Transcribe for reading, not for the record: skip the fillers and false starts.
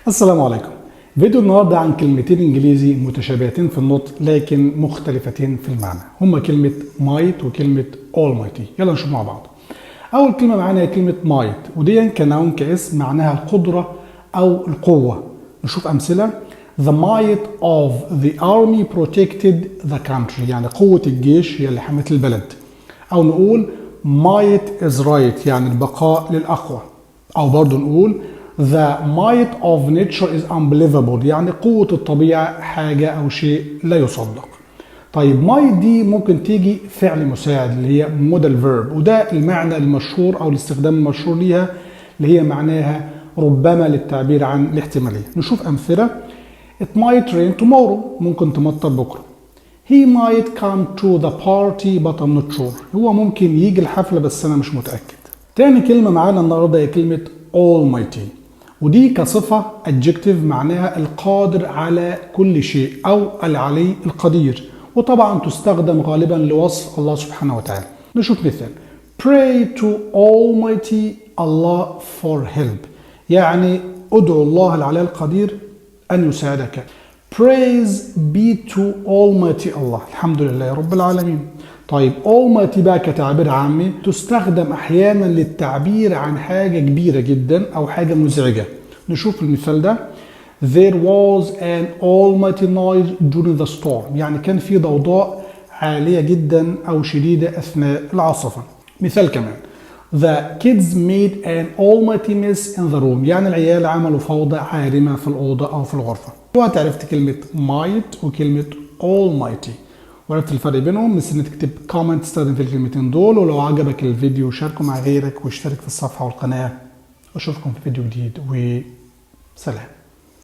السلام عليكم. فيديو النهارده عن كلمتين انجليزي متشابهتين في النطق لكن مختلفتين في المعنى، هما كلمة might وكلمة almighty. يلا نشوف مع بعض. أول كلمة معانا هي كلمة might، ودي كنون كاسم معناها القدرة أو القوة. نشوف أمثلة. The might of the army protected the country، يعني قوة الجيش هي اللي حمت البلد. أو نقول might is right، يعني البقاء للأقوى. أو برضو نقول The might of nature is unbelievable، يعني قوة الطبيعة حاجة أو شيء لا يصدق. طيب might دي ممكن تيجي فعل مساعد اللي هي modal verb، وده المعنى المشهور أو الاستخدام المشهور ليها اللي هي معناها ربما للتعبير عن الاحتمالية. نشوف أمثلة. It might rain tomorrow، ممكن تمطر بكرة. He might come to the party but I'm not sure، هو ممكن يجي الحفلة بس أنا مش متأكد. تاني كلمة معانا النهاردة هي كلمة almighty، ودي كصفة adjective معناها القادر على كل شيء أو العلي القدير، وطبعا تستخدم غالبا لوصف الله سبحانه وتعالى. نشوف مثال. Pray to Almighty Allah for help، يعني ادعو الله العلي القدير أن يساعدك. Praise be to Almighty Allah، الحمد لله رب العالمين. طيب almighty بقى كتعبير عامي تستخدم أحيانا للتعبير عن حاجة كبيرة جدا أو حاجة مزعجة. نشوف المثال ده. There was an almighty noise during the storm، يعني كان في ضوضاء عالية جدا أو شديدة أثناء العاصفة. مثال كمان. The kids made an almighty mess in the room، يعني العيال عملوا فوضى عارمة في الأوضة أو في الغرفة. دلوقتي عرفت كلمة might وكلمة almighty، وعرفت الفرق بينهم. مستني تكتب كومنت تستخدم في الكلمتين دول، ولو عجبك الفيديو شاركه مع غيرك واشترك في الصفحة والقناة. أشوفكم في فيديو جديد وسلام.